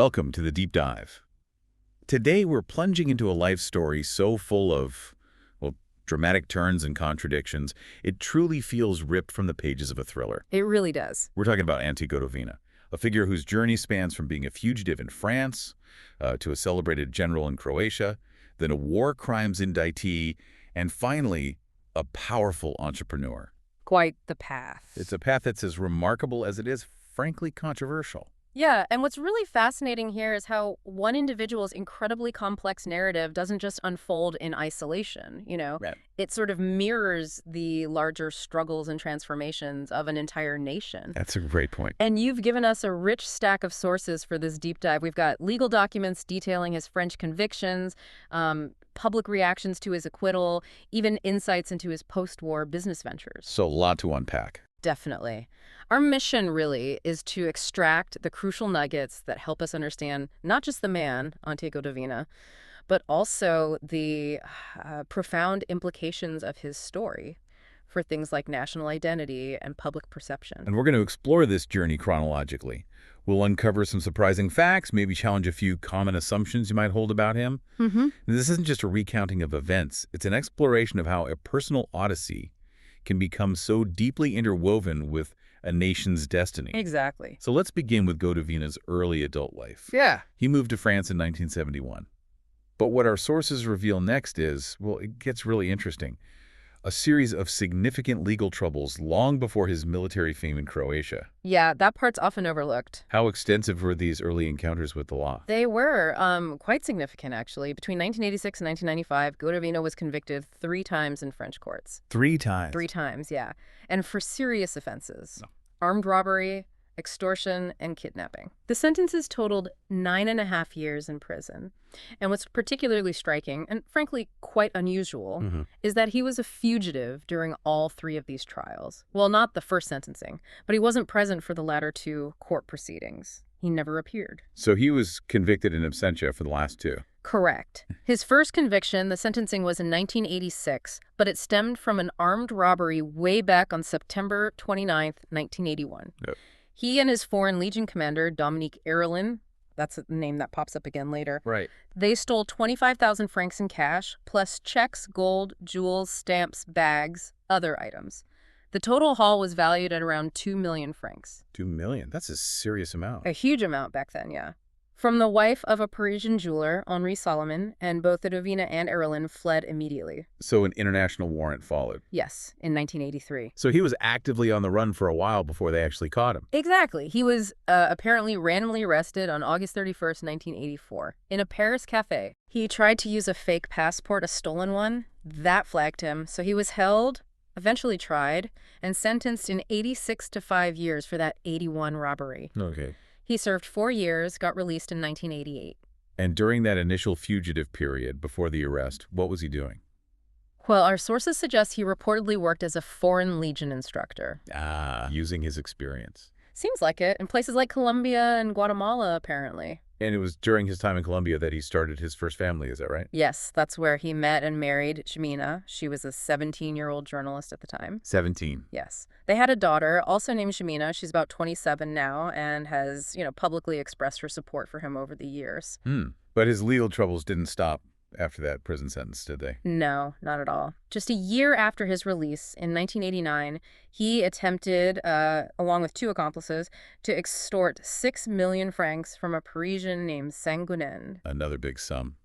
Welcome to the Deep Dive. Today we're plunging into a life story so full of, well, dramatic turns and contradictions, it truly feels ripped from the pages of a thriller. It really does. We're talking about Ante Gotovina, a figure whose journey spans from being a fugitive in France to a celebrated general in Croatia, then a war crimes indictee, and finally, a powerful entrepreneur. Quite the path. It's a path that's as remarkable as it is, frankly, controversial. Yeah, and what's really fascinating here is how one individual's incredibly complex narrative doesn't just unfold in isolation, Right. It sort of mirrors the larger struggles and transformations of an entire nation. That's a great point. And you've given us a rich stack of sources for this deep dive. We've got legal documents detailing his French convictions, public reactions to his acquittal, even insights into his post-war business ventures. So a lot to unpack. Definitely. Our mission really is to extract the crucial nuggets that help us understand not just the man, Ante Gotovina, but also the profound implications of his story for things like national identity and public perception. And we're going to explore this journey chronologically. We'll uncover some surprising facts, maybe challenge a few common assumptions you might hold about him. This isn't just a recounting of events. It's an exploration of how a personal odyssey can become so deeply interwoven with a nation's destiny. Exactly. So let's begin with Gotovina's early adult life. Yeah. He moved to France in 1971. But what our sources reveal next is, well, it gets really interesting. A series of significant legal troubles long before his military fame in Croatia. Yeah, that part's often overlooked. How extensive were these early encounters with the law? They were quite significant, actually. Between 1986 and 1995, Gotovina was convicted 3 times in French courts. 3 times? 3 times, yeah. And for serious offenses. No. Armed robbery, extortion, and kidnapping. The sentences totaled 9.5 years in prison. And what's particularly striking, and frankly quite unusual, is that he was a fugitive during all 3 of these trials. Well, not the first sentencing, but he wasn't present for the latter 2 court proceedings. He never appeared. So he was convicted in absentia for the last 2. Correct. His first conviction, the sentencing, was in 1986, but it stemmed from an armed robbery way back on September 29th, 1981. Yep. He and his Foreign Legion commander, Dominique Erlin, that's a name that pops up again later, Right. they stole 25,000 francs in cash, plus checks, gold, jewels, stamps, bags, other items. The total haul was valued at around 2 million francs. 2 million? That's a serious amount. A huge amount back then, yeah. From the wife of a Parisian jeweler, Henri Solomon, and both Gotovina and Erlin fled immediately. So an international warrant followed. Yes, in 1983. So he was actively on the run for a while before they actually caught him. Exactly. He was apparently randomly arrested on August 31st, 1984, in a Paris cafe. He tried to use a fake passport, a stolen one. That flagged him, so he was held, eventually tried, and sentenced in 86 to 5 years for that 81 robbery. Okay. He served 4 years, got released in 1988. And during that initial fugitive period before the arrest, what was he doing? Well, our sources suggest he reportedly worked as a Foreign Legion instructor. Using his experience. Seems like it, in places like Colombia and Guatemala, apparently. And it was during his time in Colombia that he started his first family, is that right? Yes, that's where he met and married Ximena. She was a 17-year-old journalist at the time. 17. Yes. They had a daughter, also named Ximena. She's about 27 now and has, publicly expressed her support for him over the years. But his legal troubles didn't stop after that prison sentence, did they? No, not at all. Just a year after his release, in 1989, he attempted, along with 2 accomplices, to extort 6 million francs from a Parisian named Sanguinen. Another big sum.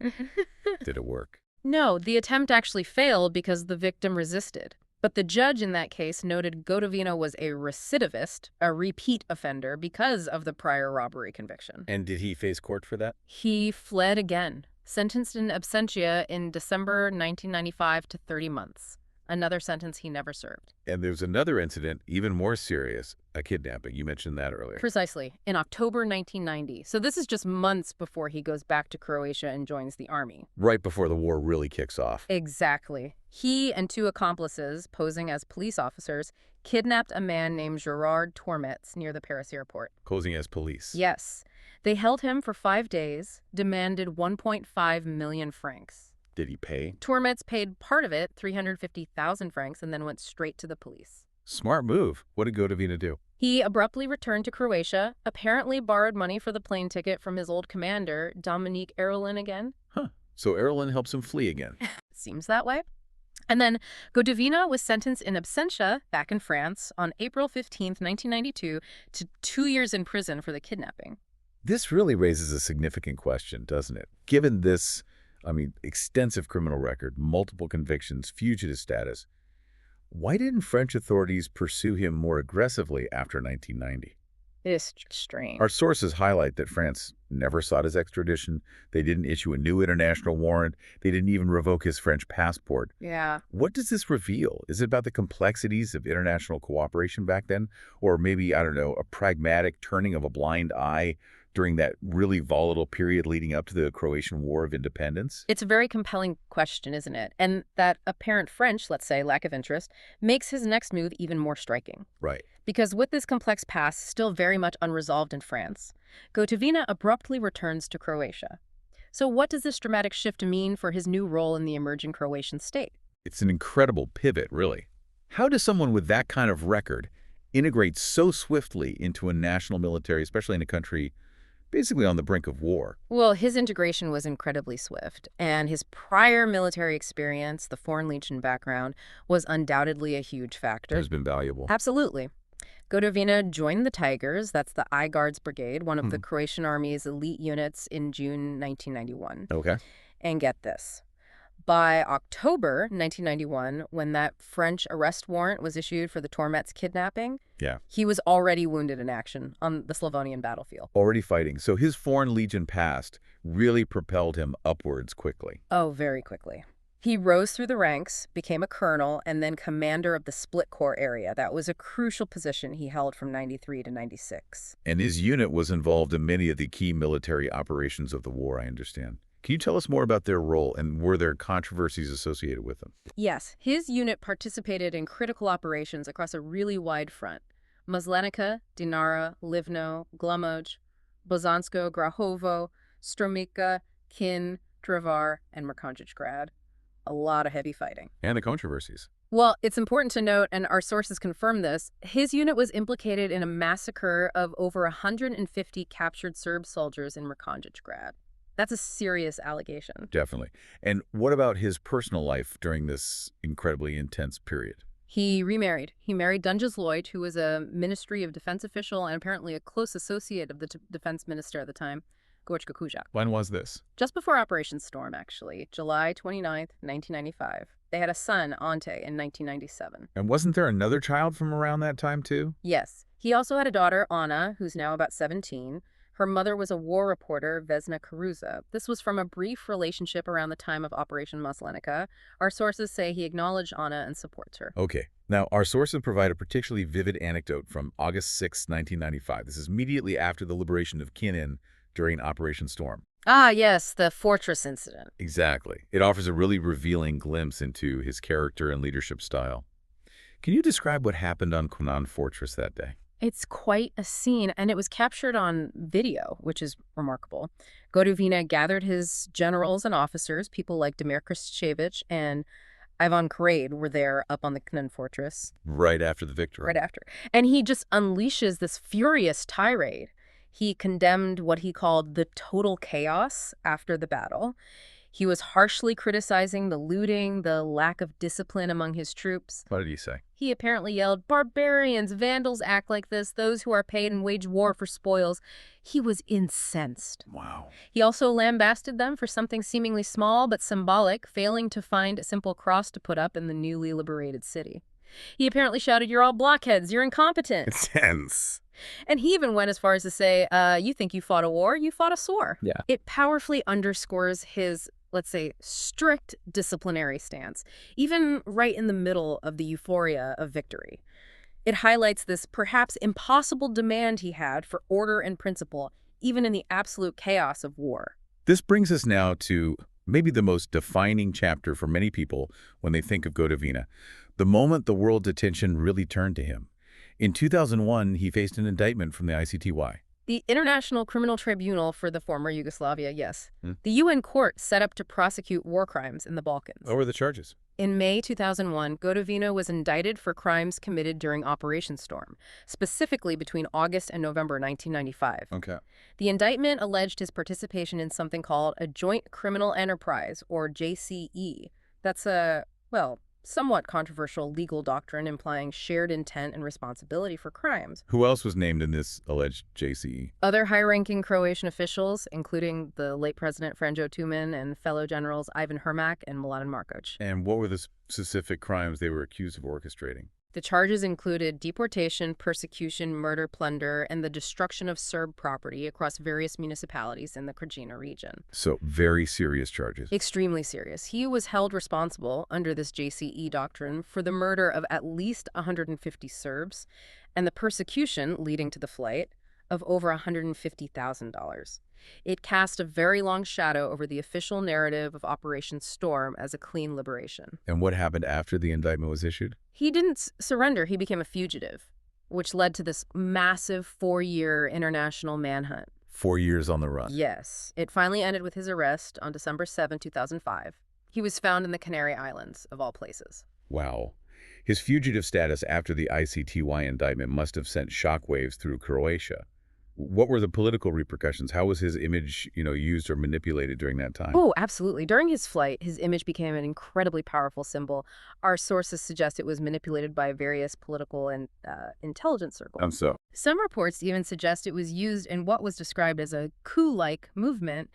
Did it work? No, the attempt actually failed because the victim resisted. But the judge in that case noted Gotovina was a recidivist, a repeat offender, because of the prior robbery conviction. And did he face court for that? He fled again, sentenced in absentia in December 1995 to 30 months. Another sentence he never served. And there's another incident, even more serious, a kidnapping. You mentioned that earlier. Precisely, in October 1990. So this is just months before he goes back to Croatia and joins the army. Right before the war really kicks off. Exactly. He and 2 accomplices, posing as police officers, kidnapped a man named Gerard Tormetz near the Paris airport. Posing as police. Yes. They held him for 5 days, demanded 1.5 million francs. Did he pay? Tormetz paid part of it, 350,000 francs, and then went straight to the police. Smart move. What did Gotovina do? He abruptly returned to Croatia, apparently borrowed money for the plane ticket from his old commander, Dominique Erlin again. Huh. So Erlin helps him flee again. Seems that way. And then Gotovina was sentenced in absentia back in France on April 15th, 1992, to 2 years in prison for the kidnapping. This really raises a significant question, doesn't it? Given this, extensive criminal record, multiple convictions, fugitive status, why didn't French authorities pursue him more aggressively after 1990? It is strange. Our sources highlight that France never sought his extradition. They didn't issue a new international warrant. They didn't even revoke his French passport. Yeah. What does this reveal? Is it about the complexities of international cooperation back then? Or maybe, I don't know, a pragmatic turning of a blind eye during that really volatile period leading up to the Croatian War of Independence? It's a very compelling question, isn't it? And that apparent French, let's say, lack of interest, makes his next move even more striking. Right. Because with this complex past still very much unresolved in France, Gotovina abruptly returns to Croatia. So what does this dramatic shift mean for his new role in the emerging Croatian state? It's an incredible pivot, really. How does someone with that kind of record integrate so swiftly into a national military, especially in a country basically on the brink of war? Well, his integration was incredibly swift, and his prior military experience, the Foreign Legion background, was undoubtedly a huge factor. Has been valuable. Absolutely. Gotovina joined the Tigers, that's the I Guards Brigade, one of the Croatian Army's elite units, in June 1991. Okay. And get this. By October 1991, when that French arrest warrant was issued for the Tormets kidnapping, he was already wounded in action on the Slavonian battlefield. Already fighting. So his Foreign Legion past really propelled him upwards quickly. Oh, very quickly. He rose through the ranks, became a colonel, and then commander of the Split Corps area. That was a crucial position he held from 93 to 96. And his unit was involved in many of the key military operations of the war, I understand. Can you tell us more about their role, and were there controversies associated with them? Yes, his unit participated in critical operations across a really wide front. Maslenica, Dinara, Livno, Glumoj, Bosansko, Grahovo, Stromica, Kin, Trevar, and Mrkonjić-Grad. A lot of heavy fighting. And the controversies. Well, it's important to note, and our sources confirm this, his unit was implicated in a massacre of over 150 captured Serb soldiers in Mrkonjić-Grad. That's a serious allegation. Definitely. And what about his personal life during this incredibly intense period? He remarried. He married Dunjas Lloyd, who was a Ministry of Defense official and apparently a close associate of the defense minister at the time, Gorchka Kujak. When was this? Just before Operation Storm, actually, July 29th, 1995. They had a son, Ante, in 1997. And wasn't there another child from around that time, too? Yes. He also had a daughter, Anna, who's now about 17. Her mother was a war reporter, Vesna Karuza. This was from a brief relationship around the time of Operation Maslenica. Our sources say he acknowledged Anna and supports her. Okay. Now, our sources provide a particularly vivid anecdote from August 6, 1995. This is immediately after the liberation of Kinin during Operation Storm. Ah, yes, the fortress incident. Exactly. It offers a really revealing glimpse into his character and leadership style. Can you describe what happened on Kinin Fortress that day? It's quite a scene, and it was captured on video, which is remarkable. Gotovina gathered his generals and officers, people like Damir Krstičević and Ivan Karade were there up on the Knin fortress. Right after the victory. Right after. And he just unleashes this furious tirade. He condemned what he called the total chaos after the battle. He was harshly criticizing the looting, the lack of discipline among his troops. What did he say? He apparently yelled, "Barbarians, vandals act like this, those who are paid and wage war for spoils." He was incensed. Wow. He also lambasted them for something seemingly small but symbolic, failing to find a simple cross to put up in the newly liberated city. He apparently shouted, "You're all blockheads, you're incompetent." Intense. And he even went as far as to say, you think you fought a war, you fought a SOR. Yeah. It powerfully underscores his, let's say, strict disciplinary stance, even right in the middle of the euphoria of victory. It highlights this perhaps impossible demand he had for order and principle, even in the absolute chaos of war. This brings us now to maybe the most defining chapter for many people when they think of Gotovina, the moment the world's attention really turned to him. In 2001, he faced an indictment from the ICTY. The International Criminal Tribunal for the former Yugoslavia, yes. Hmm. The UN court set up to prosecute war crimes in the Balkans. What were the charges? In May 2001, Gotovina was indicted for crimes committed during Operation Storm, specifically between August and November 1995. Okay. The indictment alleged his participation in something called a Joint Criminal Enterprise, or JCE. That's a, well, somewhat controversial legal doctrine implying shared intent and responsibility for crimes. Who else was named in this alleged JCE? Other high-ranking Croatian officials, including the late President Franjo Tuđman and fellow generals Ivan Hermak and Mladen Marković. And what were the specific crimes they were accused of orchestrating? The charges included deportation, persecution, murder, plunder, and the destruction of Serb property across various municipalities in the Krajina region. So, very serious charges. Extremely serious. He was held responsible under this JCE doctrine for the murder of at least 150 Serbs and the persecution leading to the flight of over $150,000. It cast a very long shadow over the official narrative of Operation Storm as a clean liberation. And what happened after the indictment was issued? He didn't surrender. He became a fugitive, which led to this massive 4-year international manhunt. 4 years on the run. Yes. It finally ended with his arrest on December 7, 2005. He was found in the Canary Islands, of all places. Wow. His fugitive status after the ICTY indictment must have sent shockwaves through Croatia. What were the political repercussions? How was his image, used or manipulated during that time? Oh, absolutely. During his flight, his image became an incredibly powerful symbol. Our sources suggest it was manipulated by various political and intelligence circles. So? Some reports even suggest it was used in what was described as a coup-like movement.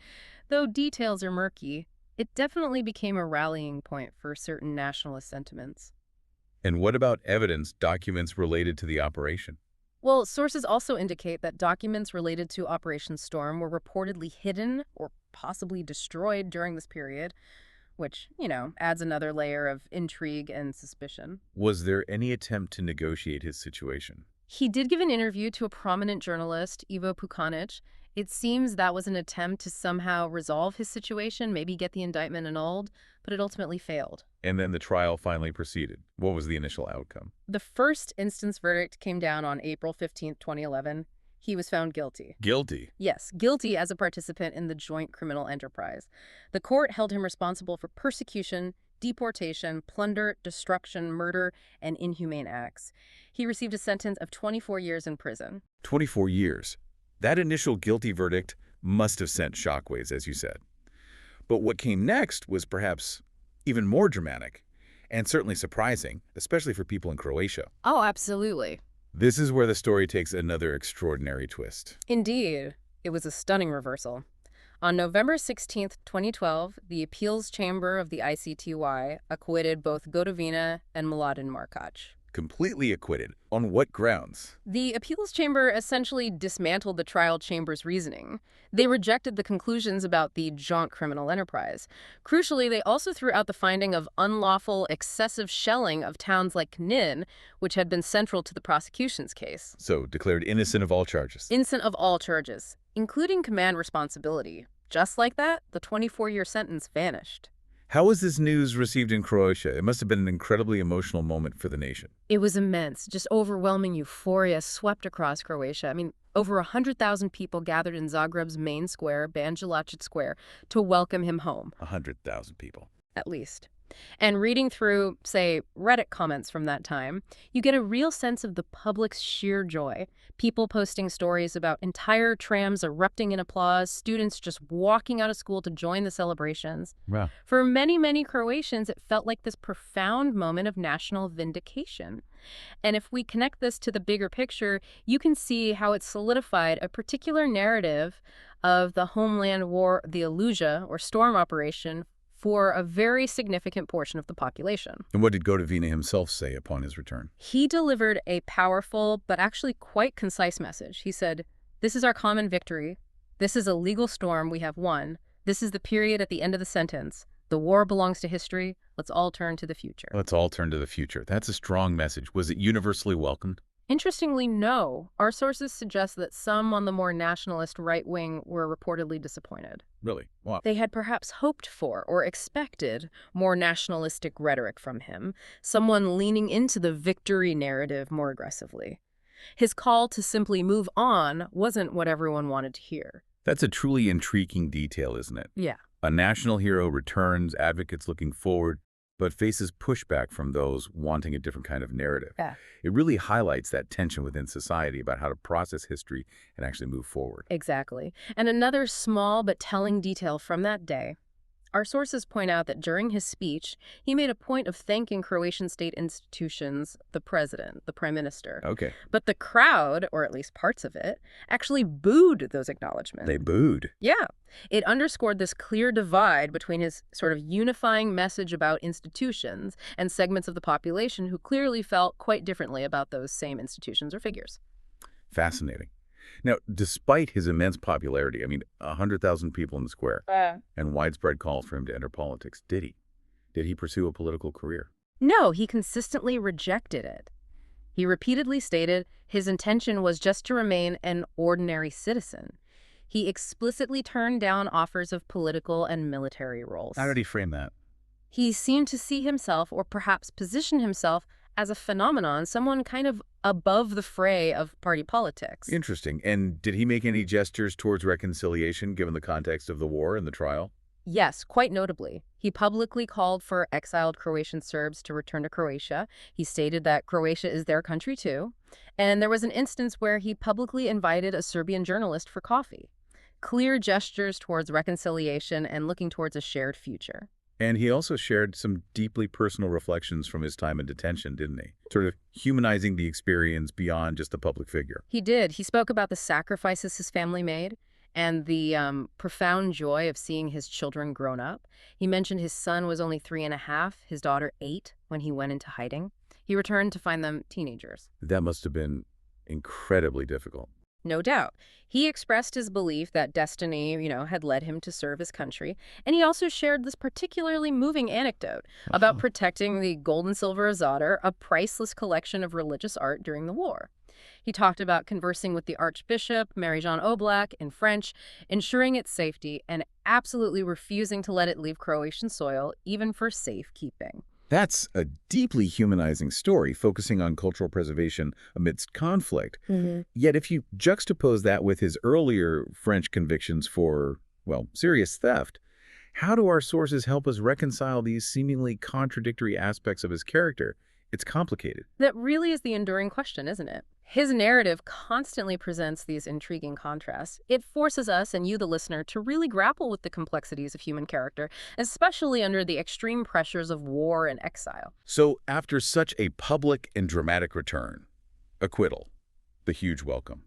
Though details are murky, it definitely became a rallying point for certain nationalist sentiments. And what about evidence, documents related to the operation? Well, sources also indicate that documents related to Operation Storm were reportedly hidden or possibly destroyed during this period, which, adds another layer of intrigue and suspicion. Was there any attempt to negotiate his situation? He did give an interview to a prominent journalist, Ivo Pukanic. It seems that was an attempt to somehow resolve his situation, maybe get the indictment annulled, but it ultimately failed. And then the trial finally proceeded. What was the initial outcome? The first instance verdict came down on April 15, 2011. He was found guilty. Guilty? Yes, guilty as a participant in the joint criminal enterprise. The court held him responsible for persecution, deportation, plunder, destruction, murder, and inhumane acts. He received a sentence of 24 years in prison. 24 years. That initial guilty verdict must have sent shockwaves, as you said. But what came next was perhaps even more dramatic and certainly surprising, especially for people in Croatia. Oh, absolutely. This is where the story takes another extraordinary twist. Indeed. It was a stunning reversal. On November 16, 2012, the appeals chamber of the ICTY acquitted both Gotovina and Mladen Marković. Completely acquitted. On what grounds? The appeals chamber essentially dismantled the trial chamber's reasoning. They rejected the conclusions about the joint criminal enterprise. Crucially, they also threw out the finding of unlawful, excessive shelling of towns like Knin, which had been central to the prosecution's case. So, declared innocent of all charges. Innocent of all charges, including command responsibility. Just like that, the 24-year sentence vanished. How was this news received in Croatia? It must have been an incredibly emotional moment for the nation. It was immense. Just overwhelming euphoria swept across Croatia. Over 100,000 people gathered in Zagreb's main square, Banja Luka Square, to welcome him home. 100,000 people. At least. And reading through, say, Reddit comments from that time, you get a real sense of the public's sheer joy. People posting stories about entire trams erupting in applause, students just walking out of school to join the celebrations. Wow. For many, many Croatians, it felt like this profound moment of national vindication. And if we connect this to the bigger picture, you can see how it solidified a particular narrative of the homeland war, the Aluja, or storm operation, for a very significant portion of the population. And what did Gotovina himself say upon his return? He delivered a powerful but actually quite concise message. He said, "This is our common victory. This is a legal storm we have won. This is the period at the end of the sentence. The war belongs to history. Let's all turn to the future." Let's all turn to the future. That's a strong message. Was it universally welcomed? Interestingly, no. Our sources suggest that some on the more nationalist right wing were reportedly disappointed. Really? Wow. They had perhaps hoped for or expected more nationalistic rhetoric from him, someone leaning into the victory narrative more aggressively. His call to simply move on wasn't what everyone wanted to hear. That's a truly intriguing detail, isn't it? Yeah. A national hero returns, advocates looking forward, but faces pushback from those wanting a different kind of narrative. Yeah. It really highlights that tension within society about how to process history and actually move forward. Exactly. And another small but telling detail from that day. Our sources point out that during his speech, he made a point of thanking Croatian state institutions, the president, the prime minister. Okay. But the crowd, or at least parts of it, actually booed those acknowledgments. They booed. Yeah. It underscored this clear divide between his sort of unifying message about institutions and segments of the population who clearly felt quite differently about those same institutions or figures. Fascinating. Now, despite his immense popularity, 100,000 people in the square, and widespread call for him to enter politics, did he? Did he pursue a political career? No, he consistently rejected it. He repeatedly stated his intention was just to remain an ordinary citizen. He explicitly turned down offers of political and military roles. How did he frame that? He seemed to see himself, or perhaps position himself, as a phenomenon, someone kind of above the fray of party politics. Interesting. And did he make any gestures towards reconciliation given the context of the war and the trial? Yes, quite notably. He publicly called for exiled Croatian Serbs to return to Croatia. He stated that Croatia is their country too. And there was an instance where he publicly invited a Serbian journalist for coffee. Clear gestures towards reconciliation and looking towards a shared future. And he also shared some deeply personal reflections from his time in detention, didn't he? Sort of humanizing the experience beyond just the public figure. He did. He spoke about the sacrifices his family made and the profound joy of seeing his children grown up. He mentioned his son was only 3.5, his daughter 8, when he went into hiding. He returned to find them teenagers. That must have been incredibly difficult. No doubt. He expressed his belief that destiny, had led him to serve his country. And he also shared this particularly moving anecdote about protecting the gold and silver Zadar, a priceless collection of religious art during the war. He talked about conversing with the Archbishop, Marie-Jean Oblak, in French, ensuring its safety, and absolutely refusing to let it leave Croatian soil, even for safekeeping. That's a deeply humanizing story, focusing on cultural preservation amidst conflict. Yet if you juxtapose that with his earlier French convictions for, serious theft, how do our sources help us reconcile these seemingly contradictory aspects of his character? It's complicated. That really is the enduring question, isn't it? His narrative constantly presents these intriguing contrasts. It forces us, and you, the listener, to really grapple with the complexities of human character, especially under the extreme pressures of war and exile. So after such a public and dramatic return, acquittal, the huge welcome,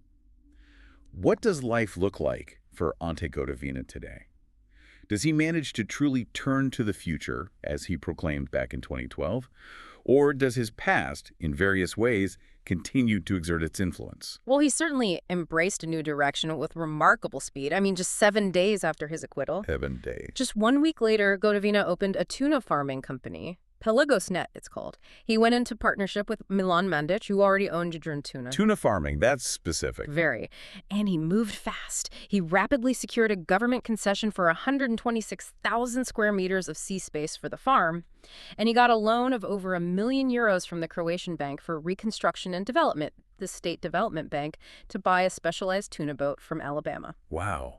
what does life look like for Ante Gotovina today? Does he manage to truly turn to the future, as he proclaimed back in 2012? Or does his past, in various ways, continue to exert its influence? Well, he certainly embraced a new direction with remarkable speed. Just 7 days after his acquittal. 7 days. Just 1 week later, Gotovina opened a tuna farming company. Pelagosnet, it's called. He went into partnership with Milan Mandic, who already owned Jadran Tuna. Tuna farming, that's specific. Very. And he moved fast. He rapidly secured a government concession for 126,000 square meters of sea space for the farm. And he got a loan of over €1 million from the Croatian bank for reconstruction and development, the State Development Bank, to buy a specialized tuna boat from Alabama. Wow.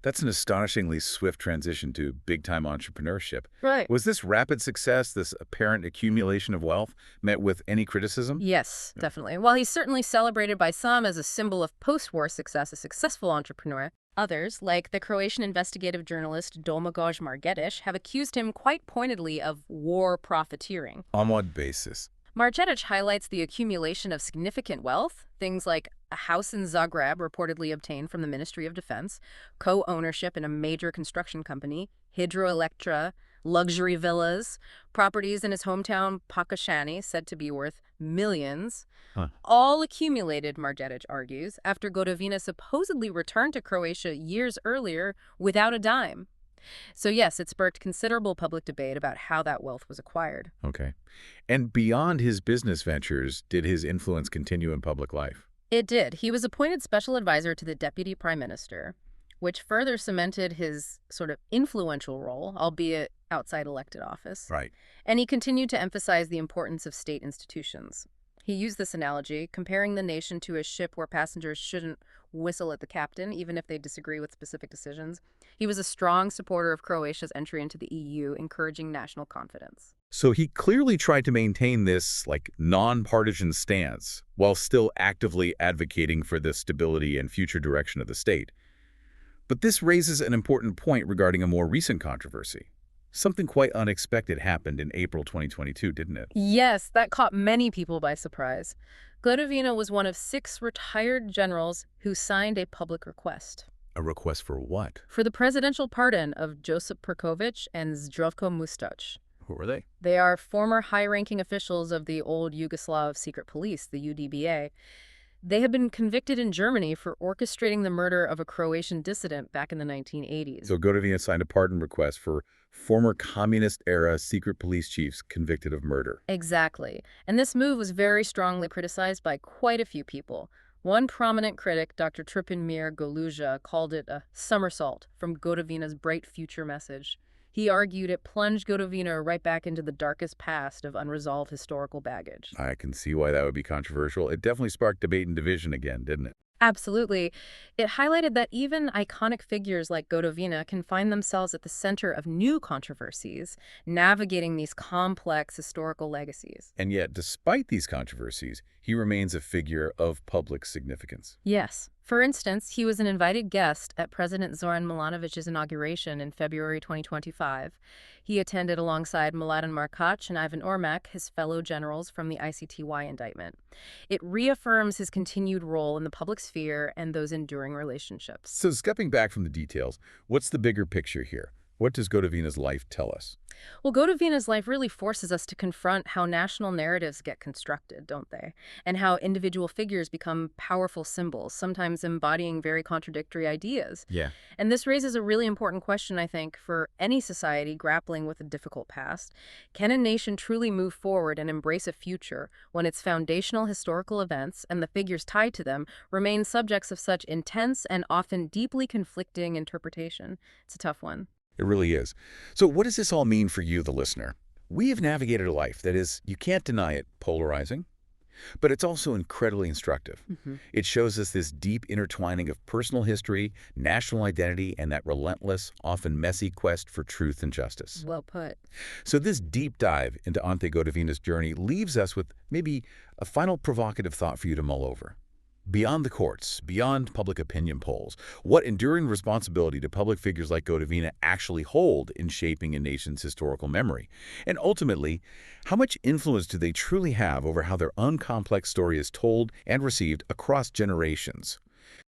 That's an astonishingly swift transition to big-time entrepreneurship. Right. Was this rapid success, this apparent accumulation of wealth, met with any criticism? Yes, definitely. While he's certainly celebrated by some as a symbol of post-war success, a successful entrepreneur, others, like the Croatian investigative journalist Domagoj Margetić, have accused him quite pointedly of war profiteering. On what basis? Margetić highlights the accumulation of significant wealth, things like a house in Zagreb reportedly obtained from the Ministry of Defense, co-ownership in a major construction company, hydroelectra, luxury villas, properties in his hometown Pakashani said to be worth millions, all accumulated, Margetić argues, after Gotovina supposedly returned to Croatia years earlier without a dime. So yes, it sparked considerable public debate about how that wealth was acquired. Okay. And beyond his business ventures, did his influence continue in public life? It did. He was appointed special advisor to the deputy prime minister, which further cemented his sort of influential role, albeit outside elected office. Right. And he continued to emphasize the importance of state institutions. He used this analogy, comparing the nation to a ship where passengers shouldn't whistle at the captain, even if they disagree with specific decisions. He was a strong supporter of Croatia's entry into the EU, encouraging national confidence. So he clearly tried to maintain this, non-partisan stance while still actively advocating for the stability and future direction of the state. But this raises an important point regarding a more recent controversy. Something quite unexpected happened in April 2022, didn't it? Yes, that caught many people by surprise. Gotovina was one of 6 retired generals who signed a public request A request for what? for the presidential pardon of Josip Perkovic and Zdravko Mustač. Who are they? They are former high-ranking officials of the old Yugoslav secret police, the UDBA. They had been convicted in Germany for orchestrating the murder of a Croatian dissident back in the 1980s. So Gotovina signed a pardon request for former communist-era secret police chiefs convicted of murder. Exactly. And this move was very strongly criticized by quite a few people. One prominent critic, Dr. Tripinmir Goluja, called it a somersault from Gotovina's bright future message. He argued it plunged Gotovina right back into the darkest past of unresolved historical baggage. I can see why that would be controversial. It definitely sparked debate and division again, didn't it? Absolutely. It highlighted that even iconic figures like Gotovina can find themselves at the center of new controversies, navigating these complex historical legacies. And yet, despite these controversies, he remains a figure of public significance. Yes. For instance, he was an invited guest at President Zoran Milanovic's inauguration in February 2025. He attended alongside Mladen Markac and Ivan Ormac, his fellow generals from the ICTY indictment. It reaffirms his continued role in the public sphere and those enduring relationships. So stepping back from the details, what's the bigger picture here? What does Gotovina's life tell us? Well, Gotovina's life really forces us to confront how national narratives get constructed, don't they? And how individual figures become powerful symbols, sometimes embodying very contradictory ideas. Yeah. And this raises a really important question, I think, for any society grappling with a difficult past. Can a nation truly move forward and embrace a future when its foundational historical events and the figures tied to them remain subjects of such intense and often deeply conflicting interpretation? It's a tough one. It really is. So what does this all mean for you, the listener? We have navigated a life that is, you can't deny it, polarizing, but it's also incredibly instructive. It shows us this deep intertwining of personal history, national identity, and that relentless, often messy quest for truth and justice. Well put. So this deep dive into Ante Gotovina's journey leaves us with maybe a final provocative thought for you to mull over. Beyond the courts, beyond public opinion polls, what enduring responsibility do public figures like Gotovina actually hold in shaping a nation's historical memory? And ultimately, how much influence do they truly have over how their uncomplex story is told and received across generations?